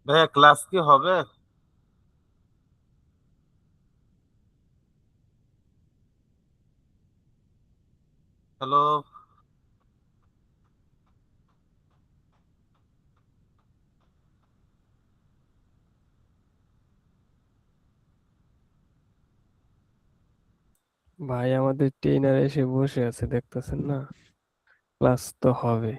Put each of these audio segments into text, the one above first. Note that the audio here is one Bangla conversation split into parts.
ভাইয়া ক্লাস কি হবে? হ্যালো। ভাই আমাদের ট্রেনার এসে বসে আছে দেখতেছেন না? ক্লাস তো হবে।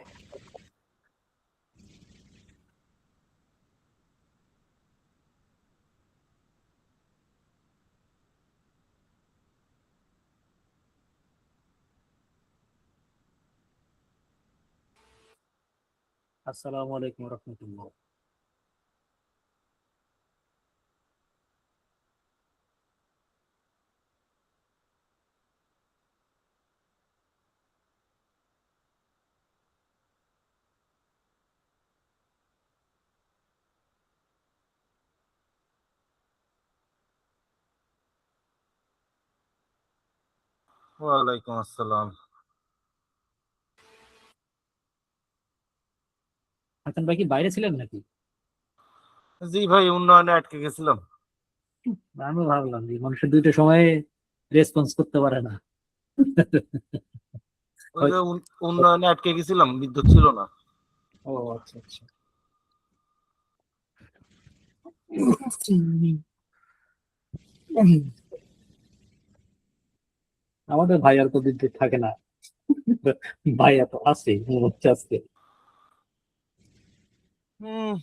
আসসালামু আলাইকুম রহমতুল্লাহ। ওয়ালাইকুম আসসালাম। হাসান ভাই কি বাইরে ছিলেন নাকি? জি ভাই, উন্নয়নে আটকে গেছিলাম। আমি ভাবলাম যে মানুষের দুইটা সময়ে রেসপন্স করতে পারে না। ওই যে হয়তো। উন্নয়নে আটকে গেছিলাম, বিদ্যুৎ ছিল না। ও আচ্ছা আচ্ছা। আমাদের ভাই আর তো বিদ্যুৎ থাকে না। ভাইয়া তো আছে মনে হচ্ছে আজকে। হুম।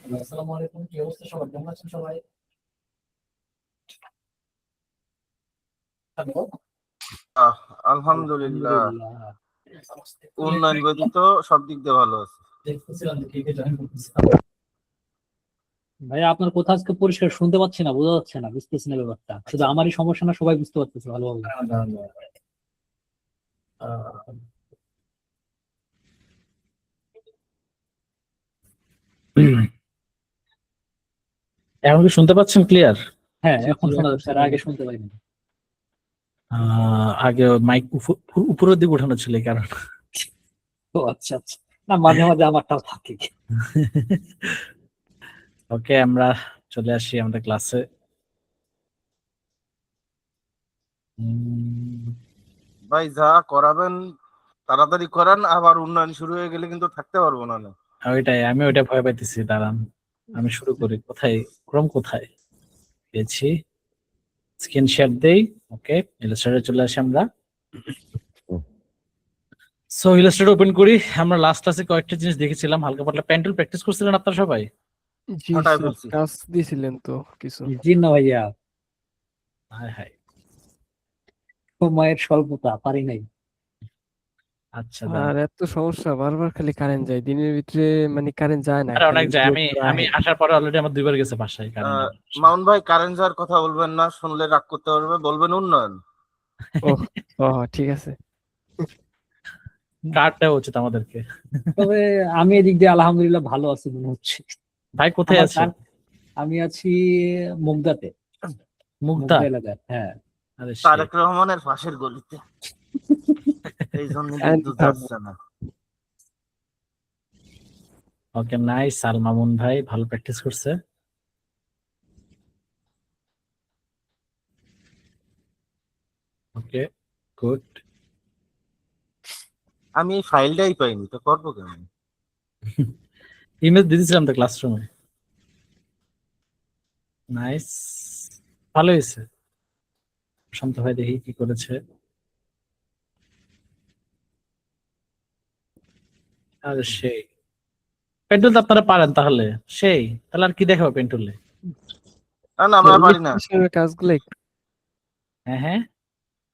আসসালামু আলাইকুম, কি অবস্থা সবার, কেমন আছেন সবাই? হ্যালো। আহ, আলহামদুলিল্লাহ। আলহামদুলিল্লাহ। উন্নয়ন ব্যতীত সব দিক দিয়ে ভালো আছে। দেখতেছিলাম যে কে কে জয়েন করতেছিলাম। ভাইয়া আপনার কথা আজকে পরিষ্কার শুনতে পাচ্ছি না, বোঝা যাচ্ছে না, বুঝতেছি না ব্যাপারটা। শুধু আমারই সমস্যা না, সবাই বুঝতে পারতেছে ভালোভাবে? এখন কি শুনতে পাচ্ছেন ক্লিয়ার? হ্যাঁ, জি এখন জি শোনা এখন যাচ্ছে, আর শোনা আগে যাচ্ছে। শুনতে পাইনি। আগে মাইক উপরের দিকে উঠানো ছিল এই কারণ। ও আচ্ছা আচ্ছা, না মাঝে মাঝে আমারটাও থাকে। ওকে, আমরা চলে আসি আমাদের ক্লাসে। ভাই যা করাবেন তাড়াতাড়ি করান, আবার উন্নয়ন শুরু হয়ে গেলে কিন্তু থাকতে পারবো না। আমি ওইটা ভয় পাইতেছি, দাঁড়ান আমি শুরু করি। কোথায় ক্রম, কোথায় পেয়েছি? স্ক্রিন শেয়ার দেই। ওকে, ইলাস্ট্রেটরে চলে আসি আমরা। সো ইলাস্ট্রেটর ওপেন করি। আমরা লাস্ট ক্লাসে কয়েকটা জিনিস দেখেছিলাম, হালকা পাতলা পেন্টুল প্র্যাকটিস করছিলেন আপনারা সবাই? জি হটাই স্যার ফেলছি। কাজ দিয়েছিলেন তো কিছু। জি না ভাইয়া, হায় হায়। সময়ের স্বল্পতা, পারি নাই। আচ্ছা দেন। আর এত সমস্যা, বারবার খালি কারেন্ট যায় দিনের ভিতরে, মানে কারেন্ট যায় না, আরে খালি অনেক যায়, উপরে আমি উপরে আমি আহে। আসার পরে অলরেডি আমার 2 বার গেছে বাসায় কারেন্ট। মামুন ভাই, কারেন্ট যাওয়ার কথা বলবেন না, শুনলে রাগ করতে পারবে, বলবেন উন্নয়ন। ওহ ও ঠিক আছে। কার্ডটা উচিত আমাদেরকে। তবে আমি এদিক দিয়ে আলহামদুলিল্লাহ ভালো আছি মনে হচ্ছে। ভাই কোথায় আমার আছেন? আমি আছি মুগদাতে, মুগ্ধা? মুগদা এলাকায়। হ্যাঁ, আরে সে, তারেক রহমানের পাশের গলিতে, এই জন্য কারেন্ট বিদ্যুৎ থাকবো। আসছে না। Okay nice. আল মামুন ভাই ভালো প্র্যাকটিস করছে। Okay good. আমি এই ফাইলটাই পাইনি, তো করবো কেমন? ইমেজ দিয়ে দিয়েছিলাম তো ক্লাসরুমে। নাইস, ভালো হয়েছে। শান্ত ভাই দেখি কি করেছে। আরে সেই, পেন্টুল তো আপনারা পারেন তাহলে। সেই, তাহলে আর কি দেখাবো পেন্টুলে? না না, আমরা পারি না, ইলেকট্রিশিয়ানের কাজগুলো হ্যাঁ হ্যাঁ।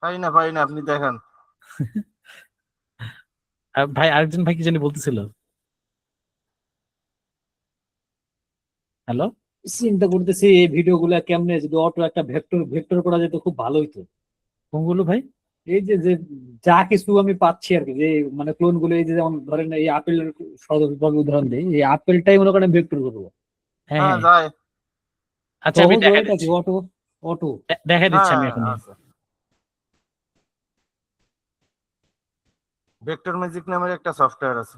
পারি না, আপনি দেখান। আর ভাই আরেকজন ভাই কি জানি বলতেছিল। হ্যালো। চিন্তা করতেছি এই ভিডিও গুলা কেমনে যদি অটো একটা ভেক্টর ভেক্টর করা যেত খুব ভালো হইতো। কোনগুলো ভাই? এই যে যে যা কিছু আমি পাচ্ছি আর কি, যে মানে ক্লোন গুলো, এই যে যেমন ধরেন এই আপেলের সহজভাবে উদাহরণ দিই, এই আপেলটাই মনে করেন ভেক্টর করবো। হ্যাঁ হ্যাঁ হ্যাঁ। যায়। আচ্ছা আমি সহজ দেখা ওয়েটা কি দিচ্ছি, অটো? অটো দেখা দিচ্ছি হ্যাঁ আমি এখনই। আছে, ভেক্টর ম্যাজিক নামের একটা সফটওয়্যার আছে।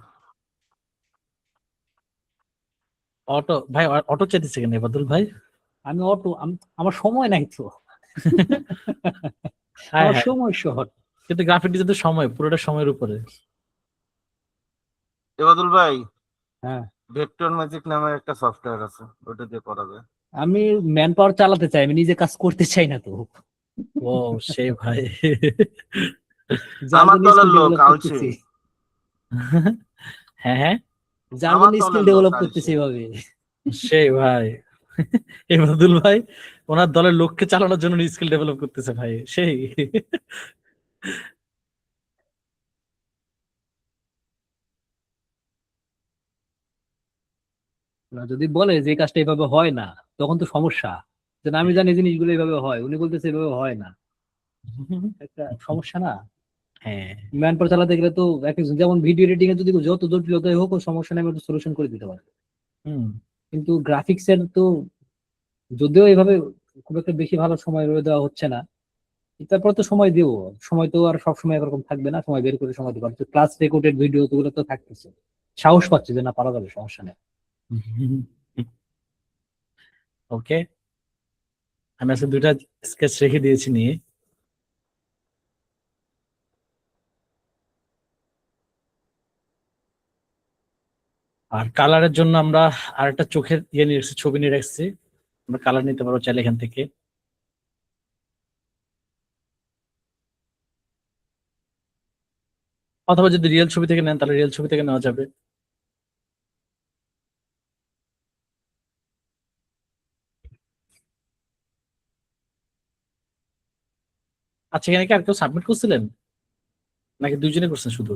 অটো ভাই, অটো চাইতেছে কেন বাদল ভাই? আমি অটো আমার সময় নাই তো। হ্যাঁ আমার হ্যাঁ, সময় শহর। কিন্তু গ্রাফিক ডিজাইন তো সময়, পুরোটা সময়ের উপরে। এবাদুল ভাই, হ্যাঁ, ভেক্টর ম্যাজিক নামের একটা সফটওয়্যার আছে, ওটা দিয়ে করা যায়। আমি ম্যান পাওয়ার চালাতে চাই, আমি নিজে কাজ করতে চাই না তো। ও সেই ভাই। যার আমার জন্য দলের স্কিল লোক ডেভেলপ আলছে, করতেছি, হ্যাঁ হ্যাঁ, যার আমার জন্য স্কিল দলের লোক ডেভেলপ আলছে। করতেছি এভাবে। সেই ভাই। এবাদুল ভাই ওনার দলের লোককে চালানোর জন্য স্কিল ডেভেলপ করতেছে ভাই, সেই। না, যদি বলে যে এই কাজটা এইভাবে হয় না, তখন তো সমস্যা। যে না, আমি জানি জিনিসগুলো এইভাবে হয়, উনি বলতেছে এইভাবে হয় না, একটা সমস্যা না? হ্যাঁ। ম্যান পাওয়ার চালাতে গেলে তো এক একজন, যেমন ভিডিও এডিটিং এ যদি যত জটিলতাই হোক, ও সমস্যা নেই, আমি সলিউশন করে দিতে পারি। হুম। কিন্তু গ্রাফিক্স এর তো যদিও এইভাবে খুব একটা বেশি ভালো সময় রয়ে দেওয়া হচ্ছে না, তারপর তো সময় দিব। সময় তো আর সব সময় একরকম থাকবে না, সময় বের করে সময় দিব। ক্লাস রেকর্ডেড ভিডিও তো গুলো তো থাকতেছে, সাহস পাচ্ছে যে না পারা যাবে, সমস্যা নেই। ওকে, আমি আজকে 2টা স্কেচ রেখে দিয়েছি নিয়ে। আর কালারের জন্য আমরা আরেকটা চোখের ইয়ে নিয়ে রাখছি, ছবি নিয়ে রাখছি। আমরা কালার নিতে পারবো চাইলে এখান থেকে, অথবা যদি রিয়েল ছবি থেকে নেন তাহলে রিয়েল ছবি থেকে নেওয়া যাবে। আচ্ছা, এখানে কি আর কেউ সাবমিট করছিলেন নাকি দুইজনে করছেন শুধু?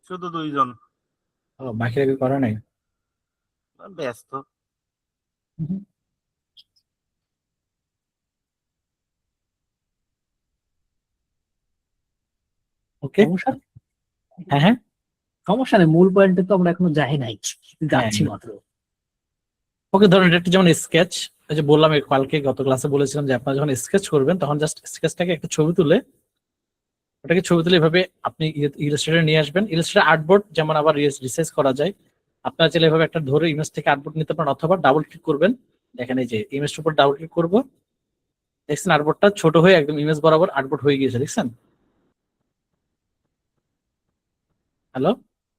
শুধু 2 জন। ও, বাকিরা কেউ করে নাই? ব্যস্ত। ওকে, সমস্যা হ্যাঁ হ্যাঁ সমস্যা নেই, মূল পয়েন্টে তো আমরা এখনো যাই নাই, যাচ্ছি হ্যাঁ। মাত্র। ওকে, ধরুন এটা একটা যেমন স্কেচ, ওই যে বললাম কালকে গত ক্লাসে বলেছিলাম যে আপনারা যখন স্কেচ করবেন তখন জাস্ট স্কেচটাকে একটা ছবি তুলে ওটাকে ছবি তুলে এভাবে আপনি ইলাস্ট্রেটরে নিয়ে আসবেন। ইলাস্ট্রেটর আর্টবোর্ড যেমন আবার রিসাইজ করা যায়, আপনারা চাইলে এভাবে একটা ধরে ইমেজ থেকে আর্টবোর্ড নিতে পারেন, অথবা ডাবল ক্লিক করবেন। দেখেন এই যে ইমেজটার উপর ডাবল ক্লিক করবো, দেখছেন আর্টবোর্ডটা ছোট হয়ে একদম ইমেজ বরাবর আর্টবোর্ড হয়ে গিয়েছে, দেখছেন? হ্যালো,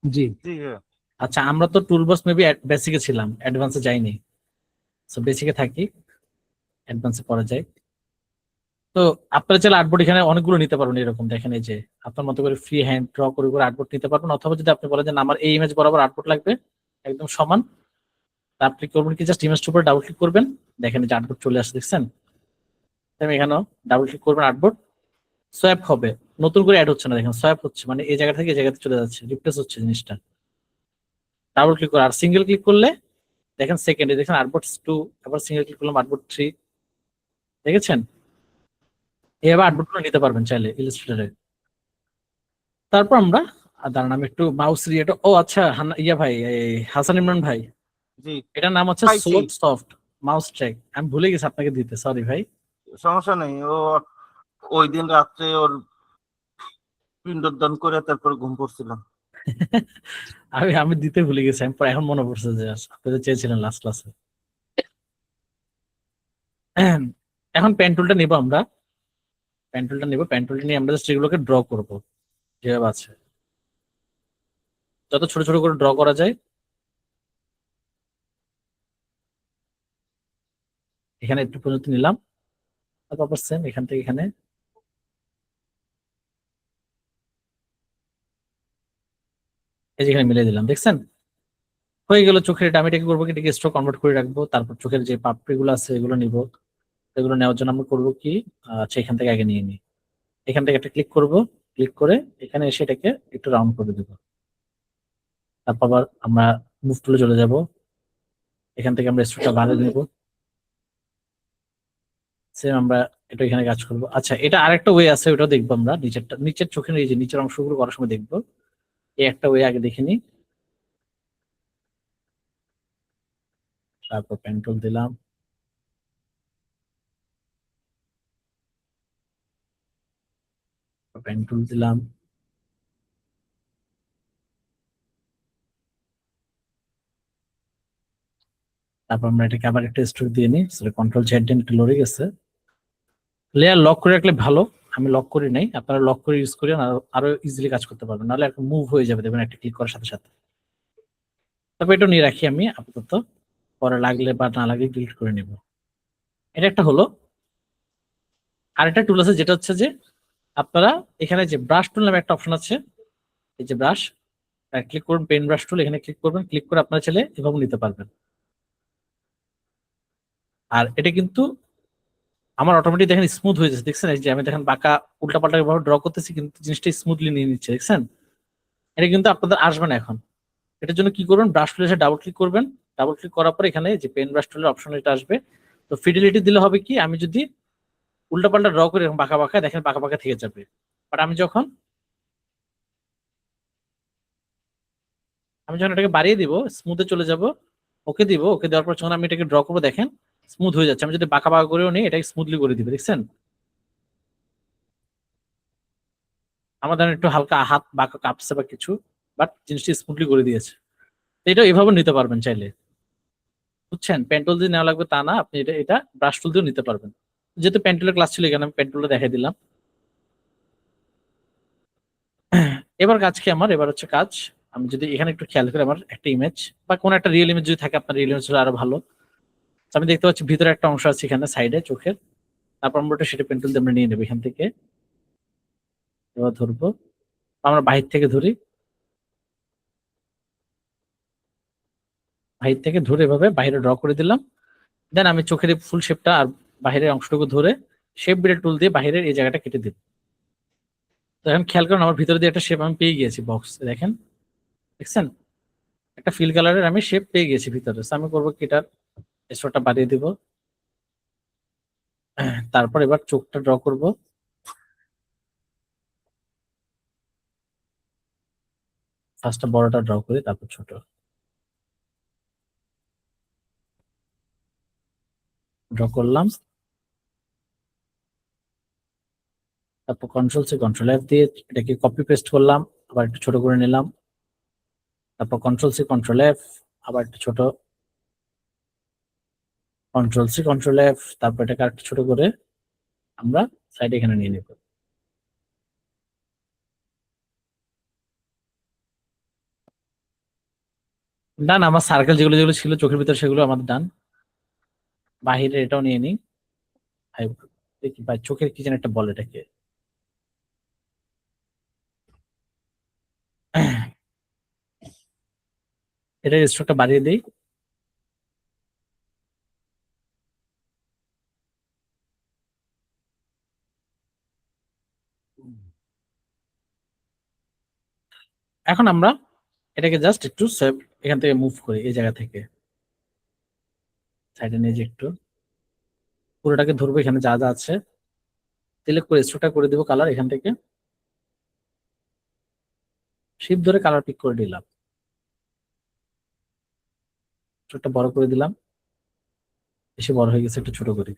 জি, জি হ্যাঁ। আচ্ছা আমরা তো টুলবক্স মেবি বেসিকে ছিলাম, অ্যাডভান্সে যাইনি। সো বেসিকে থাকি, অ্যাডভান্সে পড়া যায়। তো আপনারা চাইলে আর্টবোর্ড এখানে অনেকগুলো নিতে পারবেন, এরকম দেখেন এই যে আপনার মতো করে ফ্রি হ্যান্ড ড্র করে করে আর্টবোর্ড নিতে পারবেন, অথবা যদি আপনি বলেন যে না, আমার এই ইমেজ বরাবর আর্টবোর্ড লাগবে একদম সমান, তা আপনি করবেন কি, জাস্ট ইমেজটার উপর ডাবল ক্লিক করবেন, দেখেন এই যে আর্টবোর্ড চলে আসছে, দেখছেন? আমি এখানেও ডাবল ক্লিক করবেন, আর্টবোর্ড সোয়াপ হবে, নতুন করে অ্যাড হচ্ছে না, দেখেন সোয়াপ হচ্ছে, মানে এই জায়গা থেকে এই জায়গাতে চলে যাচ্ছে, রিপ্লেস হচ্ছে জিনিসটা। ডাবল ক্লিক করে আর সিঙ্গেল ক্লিক করলে দেখেন সেকেন্ডে দেখেন আর্টবোর্ড 2, আবার সিঙ্গেল ক্লিক করলাম আর্টবোর্ড 3, দেখেছেন? এইভাবে আর্টবোর্ড গুলো নিতে পারবেন চাইলে ইলাস্ট্রেটরে। তারপর আমরা দাঁড়ান আমি একটু মাউস রিয়েট, ও আচ্ছা ইয়া ভাই, এই হাসান ইমরান ভাই, জি এটার নাম হচ্ছে পাইছি। সোল সফট মাউস ট্র্যাক, আমি ভুলে গেছি আপনাকে দিতে, সরি ভাই। সমস্যা নেই, ও ওই দিন রাত্রে ওর পিণ্ডদান করে তারপর ঘুম পড়ছিলাম। আমি আমি দিতে ভুলে গেছি, আমি পরে এখন মনে পড়ছে যে আপনাদের চেয়েছিলেন লাস্ট ক্লাসে। এখন পেন টুলটা নিব আমরা, পেন টুলটা নিব, পেন টুলটা নিয়ে আমরা জাস্ট এগুলোকে ড্র করব যেভাবে আছে, যত ছোট ছোট করে ড্র করা যায়। এখানে একটু পর্যন্ত নিলাম, তারপর সেম এখান থেকে এখানে, এই যেখানে মিলিয়ে দিলাম, দেখছেন? হয়ে গেল চোখের। এটা আমি এটাকে করবো কি, এটাকে স্ট্রোক কনভার্ট করে রাখবো, তারপর চোখের যে পাপড়িগুলো আছে এগুলো নিব, এগুলো নেওয়ার জন্য আমরা করবো কি, আচ্ছা এখান থেকে আগে নিয়ে নিই, এখান থেকে একটা ক্লিক করব, ক্লিক করে এখানে এসে এটাকে একটু রাউন্ড করে দেবো, তারপর আবার আমরা মুভ টুলে চলে যাব, এখান থেকে আমরা স্ট্রোকটা বাড়িয়ে দেবো, সেম আমরা এটা এখানে কাজ করবো। আচ্ছা এটা আরেকটা ওয়ে আছে, ওটাও দেখবো আমরা, নিচেরটা, নিচের চোখের এই যে নিচের অংশগুলো করার সময় দেখবো, এই একটা ওয়ে আগে দেখে নিই। তারপর পেন্টুল দিলাম, পেন্টুল দিলাম, তারপর আমরা এটাকে আবার একটা স্ট্রোক দিয়ে নিই, কন্ট্রোল জেড দেন, একটু লড়ে গেছে। লেয়ার লক করে রাখলে ভালো, আমি লক করি নাই, আপনারা লক করে ইউজ করেন, আরো ইজিলি কাজ করতে পারবেন, নাহলে একটা মুভ হয়ে যাবে দেখবেন একটা ক্লিক করার সাথে সাথে। তারপর এটা নিয়ে রাখি আমি আপাতত, পরে লাগলে বা না লাগলে ডিলিট করে নিব। এটা একটা হলো। আরেকটা টুল আছে যেটা হচ্ছে যে আপনারা এখানে যে ব্রাশ টুল নামে একটা অপশন আছে, এই যে ব্রাশ, ক্লিক করুন, পেন ব্রাশ টুল, এখানে ক্লিক করবেন, ক্লিক করে আপনারা চাইলে এভাবে নিতে পারবেন। আর এটা কিন্তু আমার অটোমেটিক দেখেন স্মুথ হয়ে যাচ্ছে, দেখছেন? এই যে আমি দেখেন বাঁকা উল্টা পাল্টা ভাবে ড্র করতেছি কিন্তু জিনিসটা স্মুথলি নিয়ে নিচ্ছে, দেখছেন? এটা কিন্তু আপনাদের আসবে না এখন। এটার জন্য কি করবেন, ব্রাশ টুলে এসে ডাবল ক্লিক করবেন, ডাবল ক্লিক করার পর এখানে যে পেন ব্রাশ টুলের অপশন এটা আসবে। তো ফিডিলিটি দিলে হবে কি, আমি যদি উল্টা পাল্টা ড্র করি এরকম বাঁকা বাঁকা, দেখেন বাঁকা বাঁকা থেকে যাবে। বাট আমি যখন এটাকে বাড়িয়ে দিব, স্মুথে চলে যাব, ওকে দিব, ওকে দেওয়ার পর যখন আমি এটাকে ড্র করবো দেখেন স্মুথ হয়ে যাচ্ছে। আমি যদি বাঁকা বাঁকা করেও নিই এটাকে স্মুথলি করে দিবে, দেখছেন? আমাদের একটু হালকা হাত বাঁকা কাঁপছে বা কিছু, বাট জিনিসটি স্মুথলি করে দিয়েছে। তো এটা এভাবে নিতে পারবেন চাইলে, বুঝছেন? পেন্টুল দিয়ে নেওয়া লাগবে তা না, আপনি এটা এটা ব্রাশ টুল দিয়েও নিতে পারবেন। যেহেতু পেন্টুলের ক্লাস ছিল এখানে আমি পেন্টুলটা দেখাই দিলাম। এবার কাজ কি আমার, এবার হচ্ছে কাজ, আমি যদি এখানে একটু খেয়াল করি, আমার একটা ইমেজ বা কোনো একটা রিয়েল ইমেজ যদি থাকে, আপনার রিয়েল ইমেজ হলে আরো ভালো। তো আমি দেখতে পাচ্ছি ভিতরে একটা অংশ আছে এখানে সাইডে চোখের, তারপর আমরা সেটা পেন্টুল দিয়ে আমরা নিয়ে নেবো এখান থেকে। এবার ধরবো, আমরা বাহির থেকে ধরি, বাহির থেকে ধরে এভাবে বাইরে ড্র করে দিলাম। দেন আমি চোখের ফুল শেপটা আর বাহিরের অংশটুকু ধরে শেপ বিটের টুল দিয়ে বাহিরের এই জায়গাটা কেটে দিব। এখন খেয়াল করেন আমার ভিতরে দিয়ে একটা শেপ আমি পেয়ে গিয়েছি বক্স, দেখেন দেখছেন একটা ফিল কালারের আমি শেপ পেয়ে গেছি ভিতরে। So আমি করবো কি এটার স্টোরটা বাড়িয়ে দিব, তারপর এবার চোখটা ড্র করব। ফার্স্টটা বড়টা ড্র করি, তারপর ছোট ড্র করলাম। তারপর কন্ট্রোল দিয়ে এটাকে কপি পেস্ট করলাম, আবার একটু ছোট করে নিলাম। তারপর কন্ট্রোল F, আবার একটু ছোট, কন্ট্রোল F, তারপর এটাকে আরেকটু ছোট করে আমরা সাইডে এখানে নিয়ে নেব। ডান, আমার সার্কেল যেগুলো যেগুলো ছিল চোখের ভিতরে সেগুলো আমাদের ডান। বাহিরে এটাও নিয়ে নিই। দেখি ভাই চোখের কি যেন একটা বলে এটাকে, এটার স্ট্রোকটা বাড়িয়ে দিই। এখন আমরা এটাকে জাস্ট একটু সেভ এখান থেকে মুভ করি, এই জায়গা থেকে সাইডে নিয়ে যে একটু পুরোটাকে ধরবো, এখানে যা যা আছে সিলেক্ট করে স্ট্রোকটা করে দিব কালার, এখান থেকে শিপ ধরে কালার পিক করে দিলাম, স্ট্রোকটা বড় করে দিলাম, বেশি বড় হয়ে গেছে একটু ছোট করি।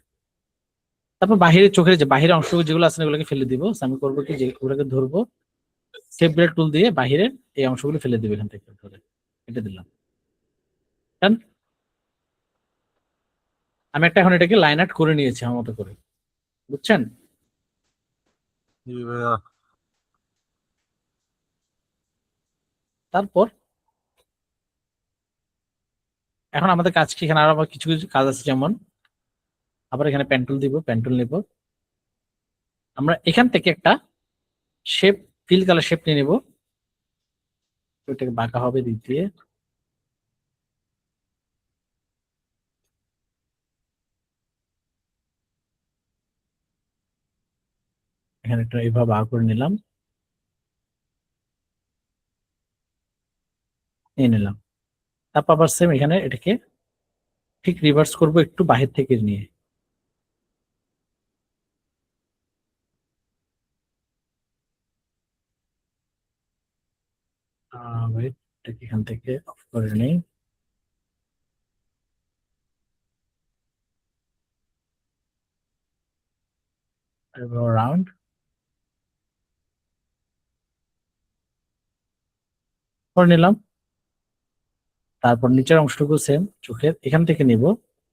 তারপর বাহিরে চোখের যে বাহিরের অংশ যেগুলো আছে এগুলোকে ফেলে দিব। So আমি করবো কি যে ওগুলোকে ধরবো, শেপ ব্লেড টুল দিয়ে বাহিরের এই অংশগুলো ফেলে দিব, এখান থেকে ধরে কেটে দিলাম। Done? আমি একটা এখন এটাকে লাইন আউট করে নিয়েছি আমার মতো করে, বুঝছেন? জি ভাইয়া। তারপর এখন আমাদের কাজ কি, এখানে আরো আবার কিছু কিছু কাজ আছে, যেমন আবার এখানে পেন্টুল দিব, পেন্টুল নিব, আমরা এখান থেকে একটা শেপ ফিল কালার শেপ নিয়ে নিব, ওইটাকে বাঁকা হবে দিক দিয়ে, এখানে একটা এইভাবে বাঁকা করে নিলাম, নিয়ে নিলাম। তারপর আবার সেম এখানে এটাকে ঠিক রিভার্স করব একটু বাহির থেকে নিয়ে, wait, এটাকে এখান থেকে অফ করে নেই। রাউন্ড করে নিলাম। তারপর নিচের অংশটুকু সেম চোখের এখান থেকে নিব।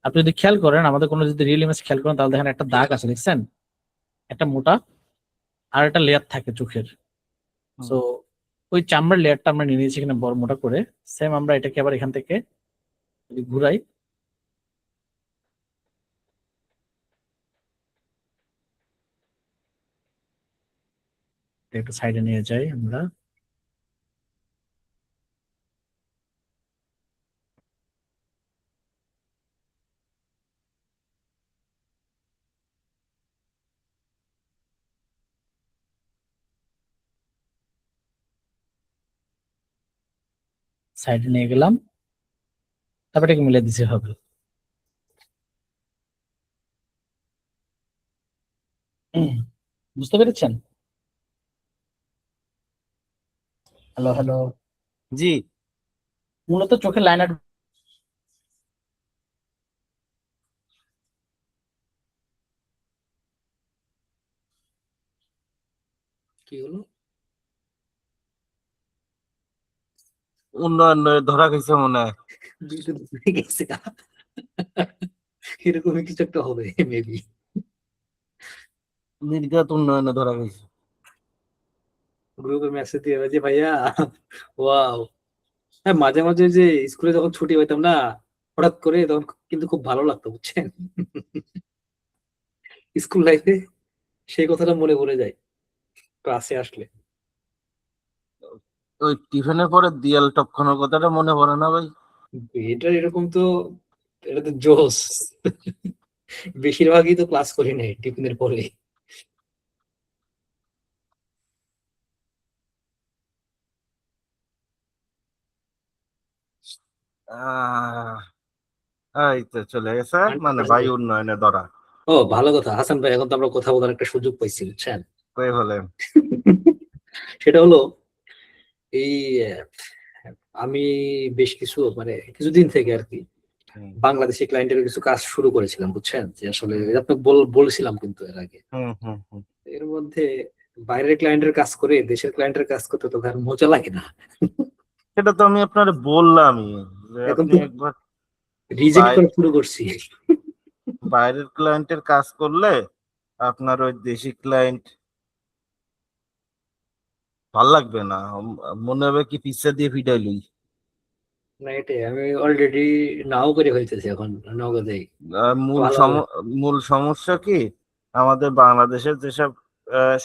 আপনি যদি খেয়াল করেন, আমাদের কোনো যদি রিয়েল ইমেজ খেয়াল করেন, তাহলে দেখেন একটা দাগ আছে, দেখছেন একটা মোটা আর একটা লেয়ার থাকে চোখের। সো ওই চামড়ার লেয়ারটা আমরা নিয়ে নিয়েছি এখানে বড় মোটা করে। সেম আমরা এটাকে আবার এখান থেকে যদি ঘুরাই, একটু সাইডে নিয়ে যাই আমরা, সাইডে নিয়ে গেলাম, তারপর এটাকে মিলে দিতে হবে। বুঝতে পেরেছেন? হ্যালো হ্যালো, জি মূলত চোখের লাইন আউট কি হলো? উন্নয়ন ধরা গেছে মনে হয়। দুইটা দুই গেছে গা। এরকমই কিছু একটা হবে মেবি। নির্ঘাত উন্নয়নে ধরা গেছে। গ্রুপে মেসেজ দিয়ে যে ভাইয়া ওয়াও। হ্যাঁ, মাঝে মাঝে যে স্কুলে যখন ছুটি হইতাম না হঠাৎ করে, তখন কিন্তু খুব ভালো লাগতো, বুঝছেন? স্কুল লাইফে সেই কথাটা মনে পড়ে যায় ক্লাসে আসলে। ওই টিফিনের পরে দিয়াল টপকানোর কথাটা মনে পড়ে না ভাই? এটা এরকম তো, এটা তো জোস। বেশিরভাগই তো ক্লাস করি নাই টিফিনের পরে। আহ, এই তো চলে গেছে, মানে 100%। বায়ু উন্নয়নে ধরা। ও ভালো কথা হাসান ভাই, এখন তো আমরা কথা বলার একটা সুযোগ পাইছি বুঝছেন। কই বলেন? সেটা হলো এই আমি বেশ কিছু মানে কিছুদিন থেকে আর কি হুম বাংলাদেশি ক্লায়েন্টের কিছু কাজ শুরু করেছিলাম বুঝছেন, যে আসলে হুম আপনাকে বলছিলাম কিন্তু এর আগে। হুম হুম হুম। এর মধ্যে বাইরের ক্লায়েন্টের কাজ করে দেশের ক্লায়েন্টের কাজ করতে তো আর মজা লাগে না। সেটা তো আমি আপনার বললামই, যে এখন আপনি তো একবার রিজেক্ট বাই- করা শুরু করছি। বাইরের ক্লায়েন্টের কাজ করলে আপনার ওই দেশি ক্লায়েন্ট ভাল লাগবে না, মনে হবে কি পিচ্ছা দিয়ে ফিটাইলই। না এটাই আমি অলরেডি নাও করে হইতেছি এখন নগদেই। মূল ভালো হবে। মূল সমস্যা কি, আমাদের বাংলাদেশের যেসব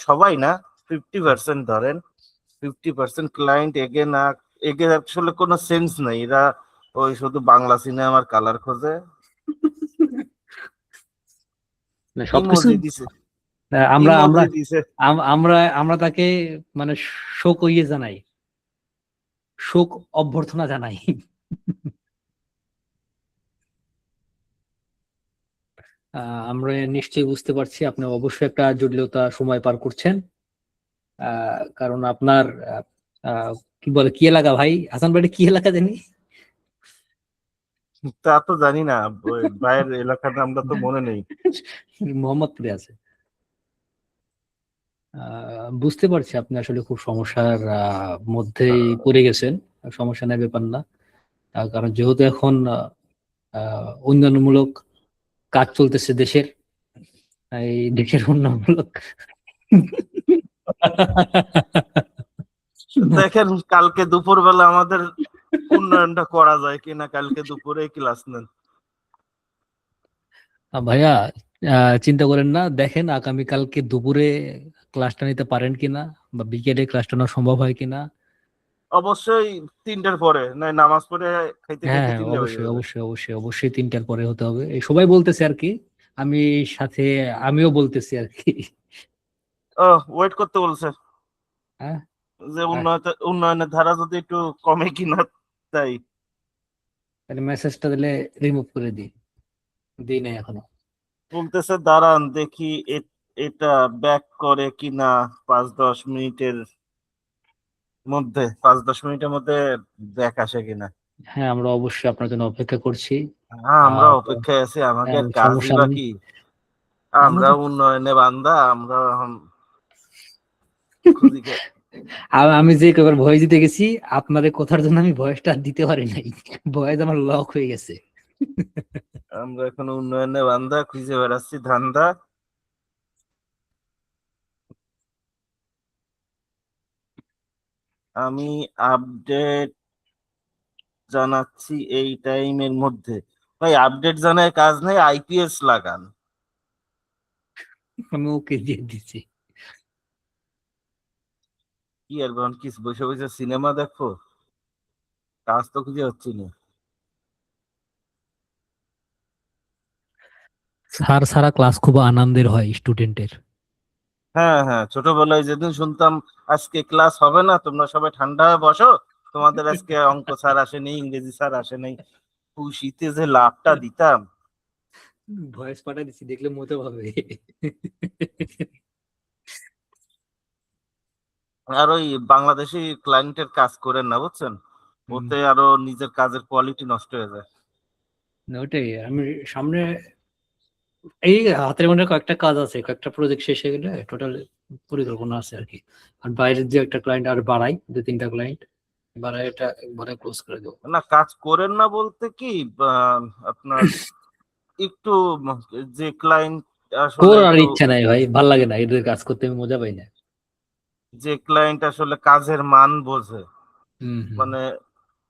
সবাই না, 50% ধরেন, 50% ক্লায়েন্ট এগে না, এগে আসলে কোনো সেন্স নেই, এরা ওই শুধু বাংলা সিনেমার কালার খোঁজে, না সবকিছু ইমোজি দিছে, আমরা আমরা ইমোজি দিছে। আমরা আমরা তাকে মানে শোক ইয়ে জানাই, শোক অভ্যর্থনা জানাই। আমরা নিশ্চয়ই বুঝতে পারছি আপনি অবশ্যই একটা জটিলতা সময় পার করছেন। কারণ আপনার আহ, আহ, কি বলে কি এলাকা ভাই, হাসান ভাই এটা কি এলাকা জানি? তা তো জানি না, ওই বাইরের এলাকার নামটা তো মনে নেই। মোহাম্মদপুরে আছে। বুঝতে পারছি আপনি আসলে খুব সমস্যার মধ্যেই পড়ে গেছেন। সমস্যা নেই, ব্যাপার না। কারণ যেহেতু এখন উন্নয়নমূলক কাজ চলতেছে দেশের, এই দেশের উন্নয়নমূলক দেখেন কালকে দুপুরবেলা আমাদের উন্নয়নটা করা যায় কিনা, কালকে দুপুরে ক্লাস নেন। ভাইয়া চিন্তা করেন না, দেখেন আগামীকালকে দুপুরে ক্লাসটা নিতে পারেন কিনা বা বিকেলে ক্লাসটা নেওয়া সম্ভব হয় কিনা। অবশ্যই 3টার পরে, না নামাজ পড়ে খাইতে হ্যাঁ খাইতে হ্যাঁ 3টে হয়ে অবশ্যই যাবে। অবশ্যই অবশ্যই অবশ্যই 3টার পরে হতে হবে, এই সবাই বলতেছে আর কি। আমি সাথে আমিও বলতেছি আর কি। ও, ওয়েট করতে বলছে, হ্যাঁ। যে আর উন্নয়নের ধারা যদি একটু কমে কিনা, তাই তাহলে মেসেজটা দিলে রিমুভ করে দিই, দিই নাই এখনো। বলতেছে দাঁড়ান দেখি এটা ব্যাক করে কিনা, 5-10 মিনিটের মধ্যে, 5-10 মিনিটের মধ্যে ব্যাক আসে কিনা। হ্যাঁ আমরা অবশ্যই আপনার জন্য অপেক্ষা করছি। হ্যাঁ, আমরা আর অপেক্ষায় আছি, আমাকে আর কাজই সমস্যা নেই। বাকি। আমরা আমাদের উন্নয়নে বান্দা, আমরা এখন খুঁজি আমি যে কবার ভয়েস দিতে গেছি আপনাদের কথার জন্য আমি ভয়েসটা দিতে পারি নাই, ভয়েস আমার লক হয়ে গেছে। আমরা এখন উন্নয়নে বান্দা, খুঁজে বেড়াচ্ছি ধান্দা। আমি আপডেট জানাচ্ছি এই টাইমের মধ্যে। ভাই আপডেট জানায় কাজ নেই, আইপিএস লাগান। আমি ওকে দিয়ে দিচ্ছি। কি আর বলুন, কি বসে বসে সিনেমা দেখো, কাজ তো খুঁজে হচ্ছে না। স্যার সারা ক্লাস খুব আনন্দের হয় স্টুডেন্টের। হ্যাঁ হ্যাঁ, ছোটবেলায় যেদিন শুনতাম আজকে ক্লাস হবে না, তোমরা সবাই ঠান্ডা হয়ে বসো, তোমাদের আজকে অঙ্ক স্যার আসেনি, ইংরেজি স্যার আসেনি, খুশিতে যে লাভটা দিতাম। ভয়েস পাঠা দিচ্ছি, দেখলে মতো ভাবে। আর ওই বাংলাদেশি ক্লায়েন্টের কাজ করেন না বুঝছেন, হুম, ওতে আরো নিজের কাজের কোয়ালিটি নষ্ট হয়ে যায়। না, ওটাই আমি সামনে এই হাতের মধ্যে কয়েকটা কাজ আছে, কয়েকটা প্রজেক্ট শেষ হয়ে গেলে টোটাল পরিকল্পনা আছে আর কি। আর বাইরের যে একটা ক্লায়েন্ট আর বাড়াই, 2-3টা ক্লায়েন্ট বাড়াই, এটা একবারে ক্লোজ করে দেবো। না কাজ করেন না বলতে কি, আপনার একটু যে ক্লায়েন্ট আসলে আর একটু, ইচ্ছা নাই ভাই, ভাল লাগে না এদের কাজ করতে, আমি মজা পাই না। যে ক্লায়েন্ট আসলে কাজের মান বোঝে, হম হম। মানে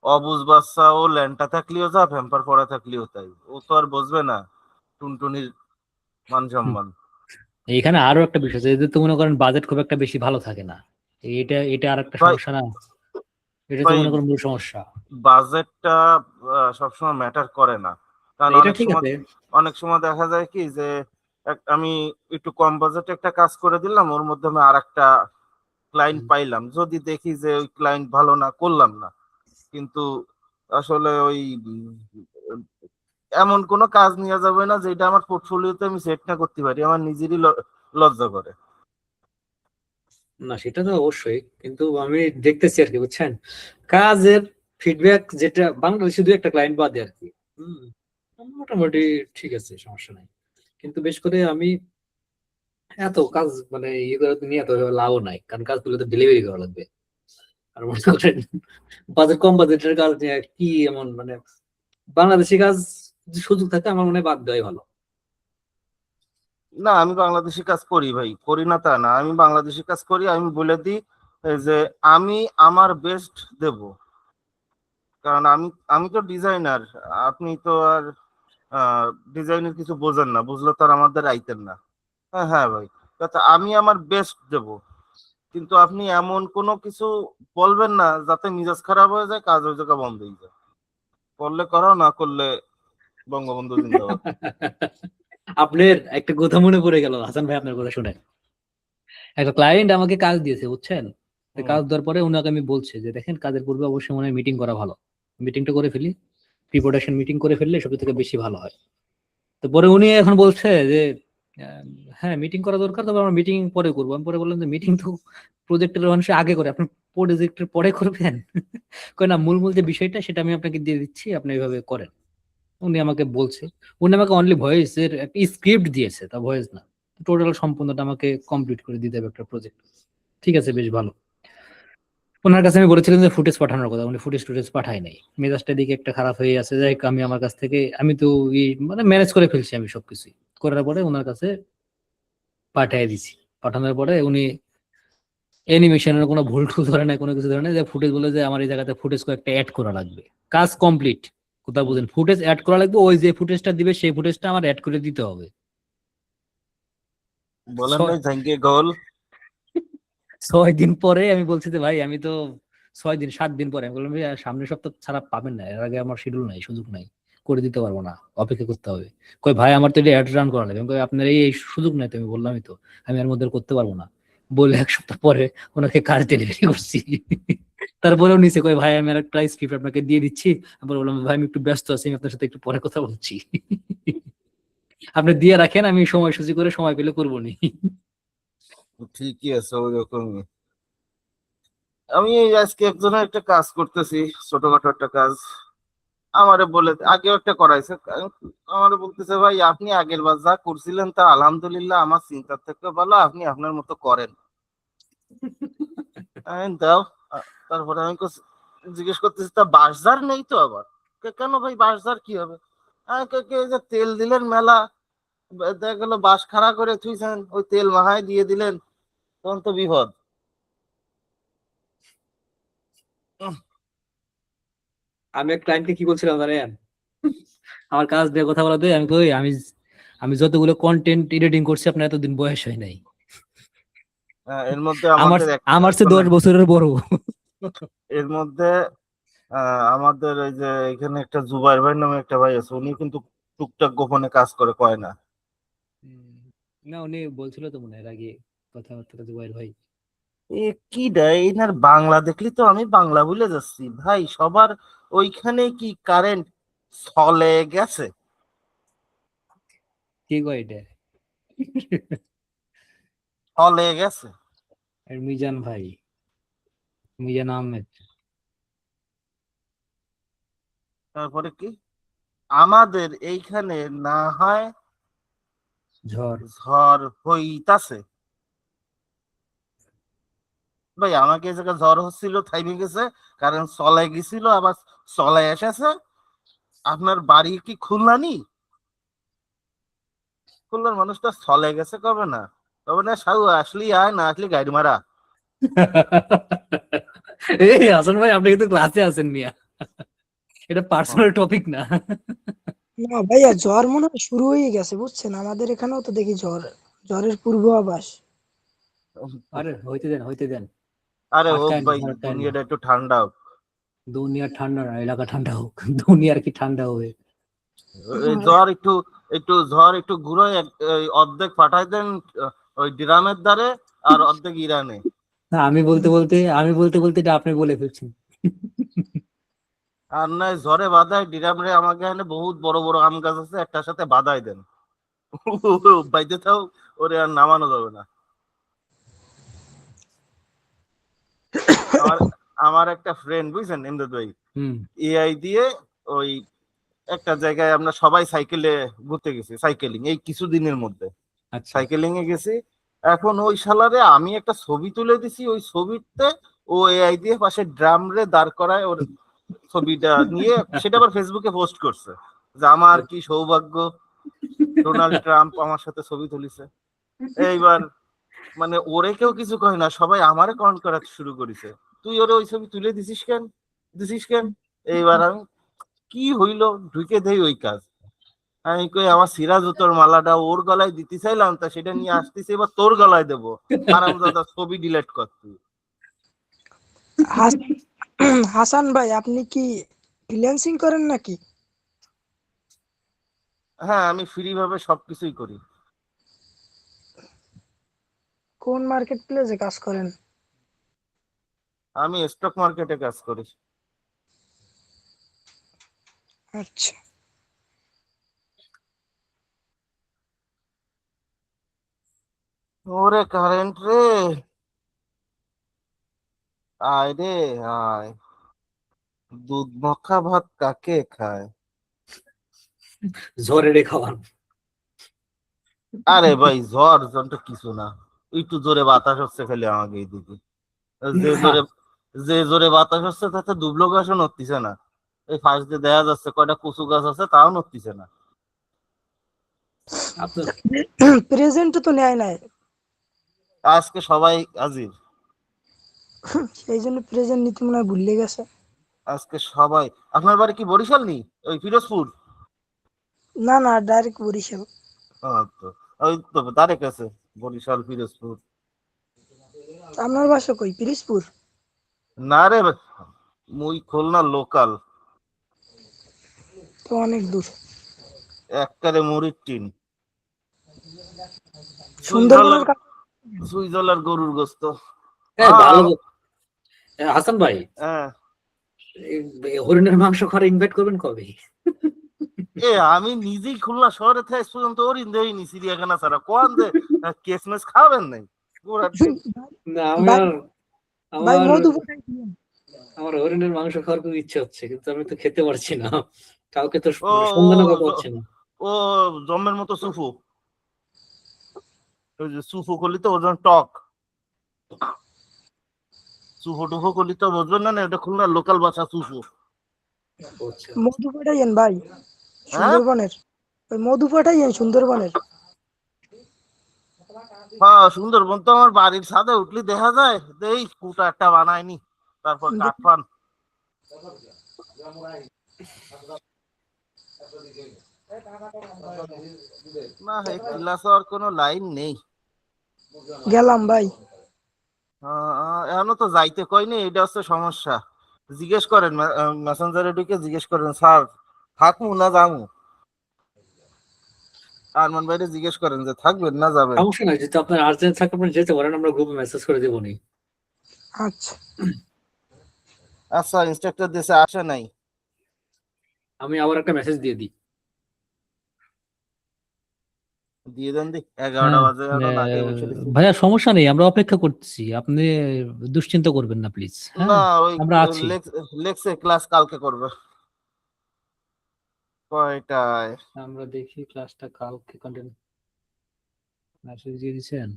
অবুঝ বাচ্চা, ও ল্যাংটা থাকলেও যা, ভ্যাম্পার পড়া থাকলেও তাই, ও তো আর বুঝবে না টুনটুনির মান হুম। সম্মান। এইখানে আরো একটা বিষয় আছে, এদের তো মনে করেন বাজেট খুব একটা বেশি ভালো থাকে না। এটা এটা আর একটা ভাই সমস্যা না, এটা তো ভাই মনে করেন মূল সমস্যা। বাজেটটা সবসময় ম্যাটার করে না, কারণ এটা অনেক ঠিক সময়, আছে। দেখা যায় কি যে আমি একটু কম বাজেটে একটা কাজ করে দিলাম, ওর মধ্যে আমি আর একটা ক্লায়েন্ট হুম, পাইলাম, যদি দেখি যে ওই ক্লায়েন্ট ভালো না, করলাম না। কিন্তু আসলে ওই এমন কোনো কাজ নেওয়া যাবে না যেটা আমার পোর্টফোলিওতে আমি সেট না করতে পারি, আমার নিজেরই লজ্জা করে। না সেটা তো অবশ্যই, কিন্তু আমি দেখতেছি আর কি, বুঝছেন, কাজের ফিডব্যাক যেটা বাংলাদেশে দুই একটা ক্লায়েন্ট বাদে আর কি, হুম, মোটামুটি ঠিক আছে, সমস্যা নাই। কিন্তু বেশ করে আমি এত কাজ মানে ইয়ে করে তো নিয়ে এত লাভও নাই, কারণ কাজগুলো তো ডেলিভারি করা লাগবে। আর মনে করেন বাজেট কম বাজেটের কাজ নিয়ে কি এমন মানে, বাংলাদেশি কাজ যদি সুযোগ থাকে আমার মনে হয় বাদ দেওয়াই ভালো। না আমি বাংলাদেশি কাজ করি ভাই, করি না তা না, আমি বাংলাদেশি কাজ করি। আমি বলে দিই যে আমি আমার বেস্ট দেব, কারণ আমি আমি তো ডিজাইনার, আপনি তো আর ডিজাইনের কিছু বোঝেন না, বুঝলে তো আর আমাদের আইতেন না। হ্যাঁ হ্যাঁ ভাই, আচ্ছা আমি আমার বেস্ট দেব, কিন্তু আপনি এমন কোনো কিছু বলবেন না যাতে মিজাজ খারাপ হয়ে যায়, কাজ ওই জায়গা বন্ধ হয়ে যায়। করলে করো, না করলে বঙ্গবন্ধু জিন্দাবাদ। আপনার একটা কথা মনে পড়ে গেল হাসান ভাই, আপনার কথা শুনে। একটা ক্লায়েন্ট আমাকে কাজ দিয়েছে, বুঝছেন, তো হুম। কাজ দেওয়ার পরে উনাকে আমি বলছি যে দেখেন, কাজের পূর্বে অবশ্যই মনে হয় মিটিং করা ভালো, মিটিংটা করে ফেলি, প্রি প্রোডাকশন মিটিং করে ফেললে সব থেকে বেশি ভালো হয়। তো পরে উনি এখন বলছে যে আহ, হ্যাঁ মিটিং করা দরকার, তবে আমরা মিটিং পরে করবো। আমি পরে বললাম যে মিটিং তো প্রজেক্টের মানুষ আগে করে, আপনি প্রজেক্টের পরে করবেন? কই না, মূল মূল যে বিষয়টা সেটা আমি আপনাকে দিয়ে দিচ্ছি, আপনি এইভাবে করেন। উনি আমাকে বলছে, উনি আমাকে অনলি ভয়েস এর একটা স্ক্রিপ্ট দিয়েছে, তা ভয়েস না, টোটাল সম্পূর্ণটা আমাকে কমপ্লিট করে দিতে হবে একটা প্রজেক্ট। ঠিক আছে, বেশ ভালো। ওনার কাছে আমি বলেছিলাম যে ফুটেজ পাঠানোর কথা, উনি ফুটেজ টুটেজ পাঠায় নাই। মেজাজটা দিকে একটা খারাপ হয়ে আছে, যাই হোক, আমি আমার কাছ থেকে আমি তো মানে ম্যানেজ করে ফেলছি আমি সবকিছুই। করার পরে ওনার কাছে পাঠিয়ে দিছি। পাঠানোর পরে উনি অ্যানিমেশনের কোনো ভুল টুল ধরে নাই, কোনো কিছু ধরে নাই, যে ফুটেজ বলে যে আমার এই জায়গাতে ফুটেজ কয়েকটা অ্যাড করা লাগবে। কাজ কমপ্লিট, কোথাও বুঝেন, ফুটেজ অ্যাড করা লাগবে, ওই যে ফুটেজটা দিবে সেই ফুটেজটা আমার অ্যাড করে দিতে হবে। বলেন ছয় নাই জাঙ্গিয়ে গোল। 6 দিন পরে আমি বলছি যে ভাই আমি তো 6 দিন 7 দিন পরে আমি বললাম, ভাই আর সামনের সপ্তাহ ছাড়া পাবেন না, এর আগে আমার শিডিউল নাই, সুযোগ নাই, করে দিতে পারবো না, অপেক্ষা করতে হবে। কই ভাই আমার তো এটা অ্যাড রান করা লাগবে। আমি কই আপনার এই সুযোগ নাই, তো আমি বললামই তো, আমি এর মধ্যে করতে পারবো না। বলে 1 সপ্তাহ পরে ওনাকে কাজ ডেলিভারি করছি। তারপরেও নিচে কই ভাই আমি একটা স্ক্রিপ্ট আপনাকে দিয়ে দিচ্ছি। আমি বললাম ভাই আমি একটু ব্যস্ত আছি, আমি আপনার সাথে একটু পরে কথা বলছি। আপনি দিয়ে রাখেন, আমি সময়সূচি করে সময় পেলে করবো নি। ঠিকই আছে ওই রকমই। আমি এই আজকে একজনের একটা কাজ করতেছি, ছোটখাটো একটা কাজ। আমারে বলে আগেও একটা করাইছে, আমারে বলতেছে ভাই আপনি আগের বার যা করছিলেন তা আলহামদুলিল্লাহ আমার চিন্তার থেকে ভালো, আপনি আপনার মতো করেন। আমি দাও। তারপরে আমি জিজ্ঞেস করতেছি তা বাঁশঝাড় নেই তো আবার? কেন ভাই বাঁশঝাড় কি হবে? আমি কই, এই যে তেল দিলেন মেলা, দেখা গেল বাঁশ খাড়া করে থুইছেন, ওই তেল মাহায় দিয়ে দিলেন, তখন তো বিপদ। উহ, আমি এক ক্লায়েন্টকে কি বলছিলাম জানেন, আমার কাজ দিয়ে কথা বলাতে আমি কই আমি আমি যতগুলো কন্টেন্ট এডিটিং করছি আপনার এতদিন বয়স হয় নাই। এর মধ্যে আমার আমাদের আমার চেয়ে 10 বছরের বড়। এর মধ্যে আমাদের এই যে এখানে একটা জুবাইর ভাই নামে একটা ভাই আছে, উনি কিন্তু টুকটাক গোপনে কাজ করে, কয় না। না উনি বলছিল তো মনে হয় এর আগে কথাবার্তা, জুবাইর ভাই। এ কি দেয় এনার বাংলা দেখলি তো আমি বাংলা ভুলে যাচ্ছি ভাই। সবার ওইখানে কি কারেন্ট চলে গেছে? কি কয় এটা? চলে গেছে। আর মিজান ভাই, মিজান আহমেদ। তারপরে কি আমাদের এইখানে না হয় ঝড়। ঝড় হইতাছে। ভাই আমাকে এই জায়গায় ঝড় হচ্ছিল, থাইমে গেছে, কারণ চলে গেছিল, আবার চলে এসেছে। আপনার বাড়ি কি খুলনা নি? খুলনার মানুষটা চলে গেছে কবে না, কবে না সাউ আসলি আয়, না আসলি গাড়ি মারা। এই হাসান ভাই আপনি কিন্তু ক্লাসে আছেন মিয়া, এটা পার্সোনাল টপিক না। না ভাইয়া, ঝড় মনে হয় শুরু হয়ে গেছে, বুঝছেন, আমাদের এখানেও তো দেখি ঝড়ের পূর্বাভাস। আরে হইতে দেন, হইতে দেন, আরে ও আটকায় না, ভাই, ঝড় আটকায় না। দুনিয়াটা একটু ঠান্ডা হোক। দুনিয়া ঠান্ডা না, এলাকা ঠান্ডা হোক। দুনিয়ার কি ঠান্ডা হবে? এই ঝড় একটু একটু ঝড় একটু ঘুরোয়, এই অর্ধেক পাঠাই দেন ওই ড্রামের ধারে, আর অর্ধেক ইরানে। না, আমি বলতে বলতে এটা আপনি বলে ফেলছেন। আর নয় ঝড়ে বাদায় ডিরাম রে, আমাকে এখানে বহুত বড় বড় আম গাছ আছে, একটার সাথে বাদাই দেন। বাইতে তাও ওরে আর নামানো যাবে না। আমার আমার একটা ফ্রেন্ড বুঝছেন ইমদাদ ভাই, হুম। এআই দিয়ে ওই একটা জায়গায় আমরা সবাই সাইকেলে ঘুরতে গেছি, সাইকেলিং এই কিছুদিনের মধ্যে আচ্ছা। সাইকেলিং এ গেছি। এখন ওই শালারে আমি একটা ছবি তুলে দিছি, ওই ছবিতে ও এআই দিয়ে পাশে ড্রাম রে দাঁড় করায় ওর ছবিটা নিয়ে সেটা আবার ফেসবুকে পোস্ট করছে যে আমার কি সৌভাগ্য, ডোনাল্ড ট্রাম্প আমার সাথে ছবি তুলিছে। এইবার মানে ওরে কেউ কিছু কয় না, সবাই আমারে কমেন্ট করা শুরু করেছে, তুই ওরে ওই ছবি তুলে দিছিস কেন। এইবার আমি কি হইলো ঢুকে দেই ওই কাজ, আমি কই আমার সিরা জুতোর মালাটা ওর গলায় দিতে চাইলাম, তা সেটা নিয়ে আসতেছি এবার তোর গলায় দেবো, হারামজাদা ছবি ডিলিট কর তুই। হাস- হাসান ভাই, আপনি কি ফ্রিল্যান্সিং করেন নাকি? হ্যাঁ আমি ফ্রি ভাবে সবকিছুই করি। কোন মার্কেট প্লেসে কাজ করেন? আমি স্টক মার্কেটে কাজ করি। আচ্ছা। ওরে কারেন্ট রে, আয় রে আয়, দুধ মাখা ভাত কাকে খায়। ঝড়ে রে খাওয়ান। আরে ভাই ঝড় তো কিছু না, একটু জোরে বাতাস হচ্ছে খালি আমাকে এইদিকে, যে জোরে যে জোরে বাতাস হচ্ছে তাতে দুবলো গাছও নড়তিছে না, এই ফাঁস দিয়ে দেখা যাচ্ছে কয়টা কচু গাছ আছে তাও নড়তিছে না। আপনার প্রেজেন্ট তো নেয় নাই, আজকে সবাই হাজির, সেই জন্য প্রেজেন্ট নিতে মনে হয় ভুলে গেছে। আজকে সবাই। আপনার বাড়ি কি বরিশাল নি, ওই ফিরোজপুর? না না, ডাইরেক্ট বরিশাল। ও তো ওই তো তারেক আছে, বরিশাল ফিরোজপুর। আপনার বাসা কই? পিরিজপুর? না রে, মুই খুলনা লোকাল, তো অনেক দূর। এককারে মুড়ির টিন, সুন্দরবনের সুইজলার গরুর গোস্ত। হ্যাঁ ভালো। হাসান ভাই, হ্যাঁ এই হরিণের মাংস খাওয়ার ইনভাইট করবেন কবে? আমি নিজেই খুলনা শহরে থেকে আজ পর্যন্ত ওরিন দেইনি চিড়িয়াখানা ছাড়া, কোন যে কেসমেস খাবেন নাই না ভাই, ভাই আমার মধু পাঠাই দিয়েন। আমার হরিণের মাংস খাওয়ার খুব ইচ্ছে হচ্ছে, কিন্তু আমি তো খেতে পারছি না, কাউকে তো ও সন্ধানও করতে পারছি না। ও জম্মের মতো সুফু, ওই যে সুফু করলি তো ওজন টক, সুফু টুফু করলি তো বুঝবেন না, এটা খুলনার লোকাল ভাষা সুফু। আচ্ছা। মধু পাঠাইয়েন ভাই, হ্যাঁ সুন্দরবনের। ওই মধু পাঠাইয়েন সুন্দরবনের। হ্যাঁ সুন্দরবন তো আমার বাড়ির ছাদে উঠলি দেখা যায়, এই কুটা একটা বানায়নি, তারপর কাঠপান। না এই ক্লাস আর কোনো লাইন নেই। গেলাম ভাই। এখনো তো যাইতে কয়নি, এটা হচ্ছে সমস্যা। জিজ্ঞেস করেন মেসেঞ্জারে ঢুকে জিজ্ঞেস করেন স্যার থাকবো না যাবো, আরমান ভাইরে জিজ্ঞেস করেন যে থাকবেন না যাবেন। সমস্যা নাই, যদি আপনার আর্জেন্ট থাকে আপনি যেতে পারেন, আমরা গ্রুপে মেসেজ করে দেবো নি। আচ্ছা। আচ্ছা ইনস্ট্রাক্টর দেশে আসে নাই, আমি আবার একটা মেসেজ দিয়ে দিই। দিয়ে দেন দি, 11টা বাজে এখন আগে বসে দিচ্ছি। ভাইয়া সমস্যা নেই, আমরা অপেক্ষা করতেছি, আপনি দুশ্চিন্তা করবেন না প্লিজ। না ওই আমরা আছি। লেক্সে ক্লাস কালকে করবে কয়টায়? আমরা দেখি ক্লাসটা কালকে কন্টিনিউ। মেসেজ দিয়ে দিছেন?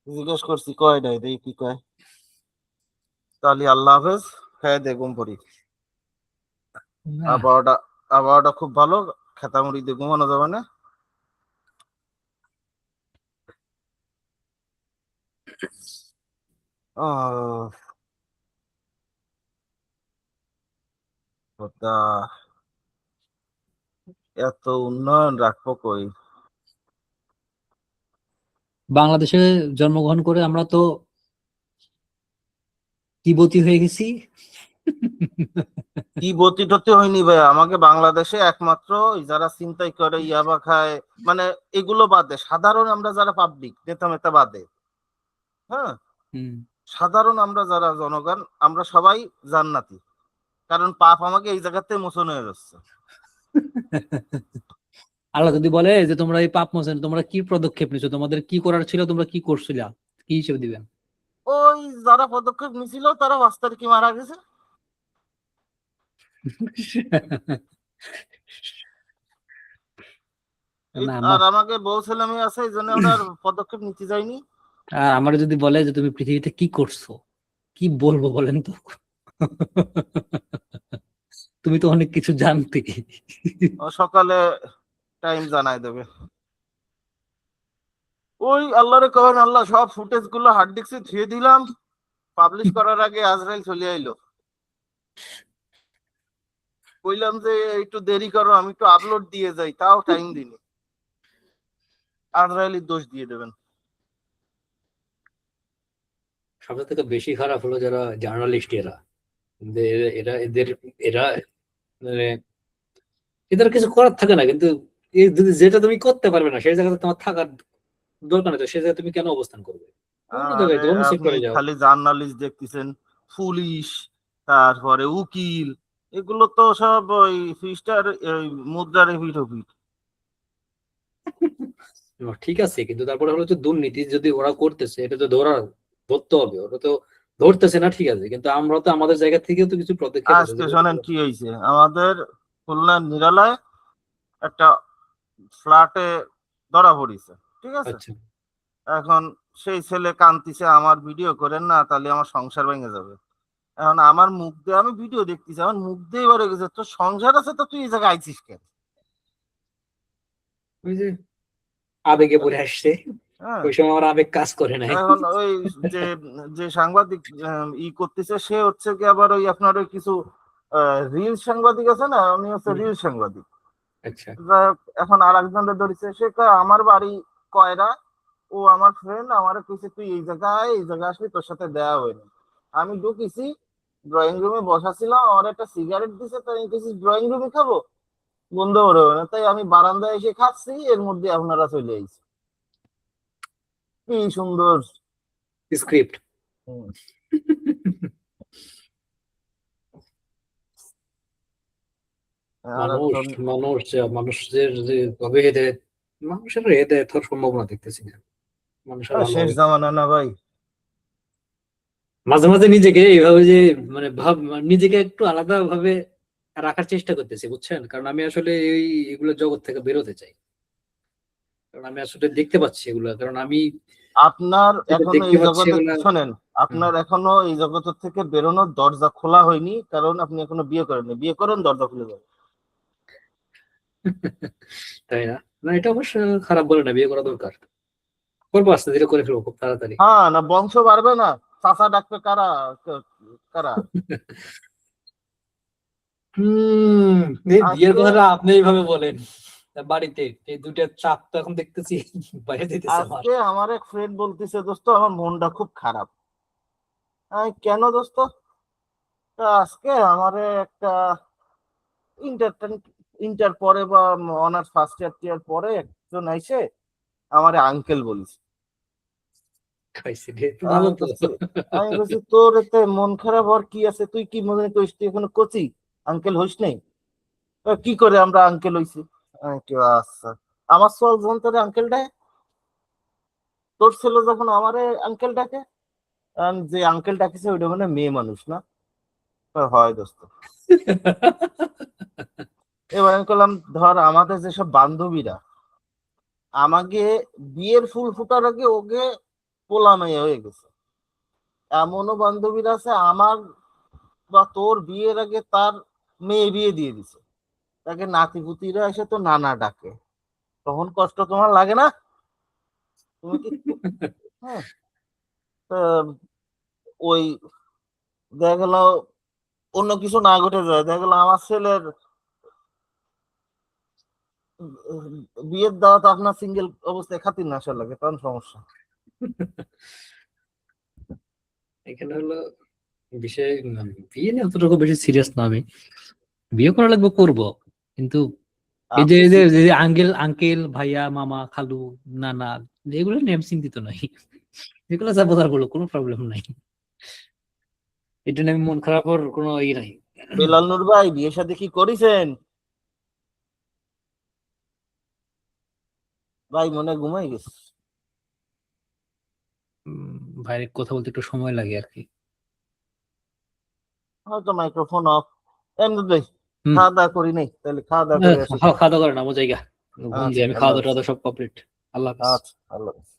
জিজ্ঞেস করছি কয়টায়, দেখি কি কয়। তাহলে আল্লাহ হাফেজ, খেয়ে দে ঘুম পড়ি। আবহাওয়াটা আবহাওয়াটা খুব ভালো, খেতামুড়ি দিয়ে ঘুমানো যাবে না। আহ খোদা, এত উন্নয়ন রাখবো কই। বাংলাদেশে জন্মগ্রহণ করে আমরা তো তিব্বতী হয়ে গেছি। কি বতি টতি হয়নি ভাই, আমাকে বাংলাদেশে একমাত্র ওই যারা ছিনতাই করে ইয়াবা খায়, মানে এগুলো বাদে সাধারণ আমরা যারা পাবলিক নেতা মেতা বাদে, হ্যাঁ হুম। সাধারণ আমরা যারা জনগণ আমরা সবাই জান্নাতি, কারণ পাপ আমাকে এই জায়গাতে মোচন হয়ে যাচ্ছে। আল্লাহ যদি বলে যে তোমরা এই পাপ মোচন তোমরা কি পদক্ষেপ নিছো, তোমাদের কি করার ছিল, তোমরা কি করছিলা, কি হিসেবে দিবেন? ওই যারা পদক্ষেপ নিছিল তারা 5 তারিখে মারা গেছে। না আর আমাকে বউ ছেলে মেয়ে আছে, এই জন্য ওরা আর পদক্ষেপ নিতে যায়নি। আর আমার যদি বলে যে তুমি পৃথিবীতে কি করছো, কি বলবো বলেন তো? তুমি তো অনেক কিছু জানতে। ও সকালে টাইম জানাই দেবে। ওই আল্লাহরে কবেন, আল্লাহ সব ফুটেজ গুলো হার্ড ডিস্কে ধুয়ে দিলাম, পাবলিশ করার আগে আজরাইল চলে আইলো। কইলাম যে একটু দেরি করো, আমি একটু আপলোড দিয়ে যাই, তাও টাইম দিনি। আজরাইলের দোষ দিয়ে দেবেন। সবচেয়ে থেকে বেশি খারাপ হলো যারা জার্নালিস্ট, এরা এদের এরা মানে এদের কিছু করার থাকে না, কিন্তু যেটা তুমি করতে পারবে না সেই জায়গাতে তোমার থাকার দরকার নেই, তো সেই জায়গায় তুমি কেন অবস্থান করবে? অন্য জায়গায় আরে যাও, অন্য আপনি সেক্টরে যাও। খালি জার্নালিস্ট দেখতেছেন, পুলিশ, তারপরে উকিল, এগুলো তো সব ওই ফিস্টার মুদ্রার এপিঠ ওপিঠ। ঠিক আছে, কিন্তু তারপরে হলো যে দুর্নীতি যদি ওরা করতেছে এটা তো ধরতে হবে, ওরা তো ধরতেছে না, ঠিক আছে, কিন্তু আমরা তো আমাদের জায়গা থেকেও তো কিছু পদক্ষেপ আছে আজকে যেগুলো শোনেন কি হয়েছে, আমাদের খুলনার নিরালায় একটা ফ্ল্যাটে ধরা পড়িছে, ঠিক আছে। আচ্ছা, এখন সেই ছেলে কান্দিছে, আমার ভিডিও করেন না, তাহলে আমার সংসার ভেঙে যাবে। এখন আমার মুখ দিয়ে, আমি ভিডিও দেখতেছি, আমার মুখ দিয়ে এবারে গেছে, তোর সংসার আছে তো তুই এই জায়গায় আইছিস কেন? ওই যে আবেগে পড়ে আসছে, হ্যাঁ, ওই সময় আমার আবেগ কাজ করে নাই। এখন ওই যে যে সাংবাদিক ই করতেছে, সে হচ্ছে কি আবার ওই আপনার ওই কিছু রিল সাংবাদিক আছে না, উনি হচ্ছে রিল সাংবাদিক। আচ্ছা, যাই হোক, এখন আর একজনের ধরেছে, সে কয় আমার বাড়ি কয়রা, ও আমার ফ্রেন্ড, আমার কইছে তুই এই জায়গায় আসবি, তোর সাথে দেয়া হয়নি। আমি ঢুকিছি, ড্রয়িং রুমে বসা ছিলাম, আমার একটা সিগারেট দিছে, তাই আমি কিছু ড্রয়িং রুমে খাবো, বন্ধ করে না, তাই আমি বারান্দায় এসে খাচ্ছি, এর মধ্যে আপনারা চলে আইছে। কি সুন্দর। স্ক্রিপ্ট। হুম। আর মানুষ একজন মানুষের যে কবে হেদায়েত, মানুষের হেদায়েত হওয়ার সম্ভাবনা দেখতেছি না, মানুষের ভালো শেষ হবে। জামানা না ভাই। মাঝে মাঝে নিজেকে এইভাবে যে মানে নিজেকে একটু আলাদা ভাবে রাখার চেষ্টা করতেছি, বুঝছেন, কারণ আমি আসলে এগুলো জগৎ থেকে বেরোতে চাই, কারণ আমি আসলে দেখতে পাচ্ছি এগুলো, কারণ আমি আপনার যেটা এখনো দেখতে এই পাচ্ছি জগতে, এগুলা। শোনেন, হুম। আপনার এখনো এই জগতের থেকে বেরোনোর দরজা খোলা হয়নি, কারণ আপনি এখনো বিয়ে করেননি। বিয়ে করেন, দরজা খুলে যাবে। তাই না? না, এটা অবশ্য খারাপ বলে না, বিয়ে করা দরকার, করবো আস্তে ধীরে, করে ফেলবো খুব তাড়াতাড়ি। হ্যাঁ, না বংশ বাড়বে না, চাচা ডাকবে কারা, কারা। হম, এই বিয়ের আজকে কথাটা আপনি এইভাবে বলেন, বাড়িতে এই দুইটা চাপ তো এখন দেখতেছি বাইরে দিতেছে আমার। আজকে আমার এক ফ্রেন্ড বলতেছে, দোস্ত আমার মনটা খুব খারাপ। আমি কেন দোস্ত? তা আজকে আমারে একটা ইন্টার ইন্টার পরে বা অনার্স ফার্স্ট ইয়ার পরে একজন আইসে আমারে আঙ্কেল বলিস। খাইছি রে, তো ভালো তো। আমি বলছি তোর এতে মন খারাপ হওয়ার কি আছে, তুই কি মনে করিস তুই এখনো কচি, আঙ্কেল হইস নাই? কি করে আমরা আঙ্কেল হইছি? আমি কি, আচ্ছা, আমার সোয়াল যখন তোর আঙ্কেল ডাকে, তোর ছেলে যখন আমারে আঙ্কেল ডাকে, যে আঙ্কেল ডাকিছে ওইটা মানে মেয়ে মানুষ না? হয় দোস্ত। এবার আমি বললাম, ধর আমাদের যেসব বান্ধবীরা আমাকে বিয়ের ফুল ফুটার আগে ওকে পোলা মেয়ে হয়ে গেছে, এমনও বান্ধবীরা আছে আমার বা তোর বিয়ের আগে তার মেয়ে বিয়ে দিয়ে দিছে, তাকে নাতিপুতিরা এসে তো নানা ডাকে, তখন কষ্ট তোমার লাগে না? তুমি কি, হ্যাঁ, তা ওই দেখা গেল অন্য কিছু না ঘটে যায়, দেখা গেল আমার ছেলের বিয়ের দাওয়াত আপনার সিঙ্গেল অবস্থায় খাতির না আসা লাগে, তখন সমস্যা। এখানে হলো বিষয়, বিয়ে নিয়ে অতটুকু বেশি সিরিয়াস না আমি, বিয়ে করা লাগবে করব, কিন্তু এই যে আপনি আঙ্কেল আঙ্কেল ভাইয়া মামা খালু নানা, এগুলো নেম চিন্তিত নাই। এগুলো যা বোঝার বলো, কোনো প্রবলেম নাই। এটা নিয়ে আমি মন খারাপ হওয়ার কোনো ই নাই। বেলাল নূর ভাই বিয়ে শাদী কি করেছেন? ভাই মনে হয় ঘুমাই গেছে। ভাইয়ের কথা বলতে একটু সময় লাগে আর কি। হয়তো মাইক্রোফোন অফ। এমনি ভাই হুম। খাওয়া দাওয়া করি নাই, তাহলে খাওয়া দাওয়া করে আসি। খাওয়া দাওয়া করে না, জায়গা ঘুম দিয়ে, আচ্ছা, আমি আল্লাহ খাওয়া হাফেজ। দাওয়া সব কমপ্লিট। আল্লাহ হাফেজ। আচ্ছা, আল্লাহ হাফেজ।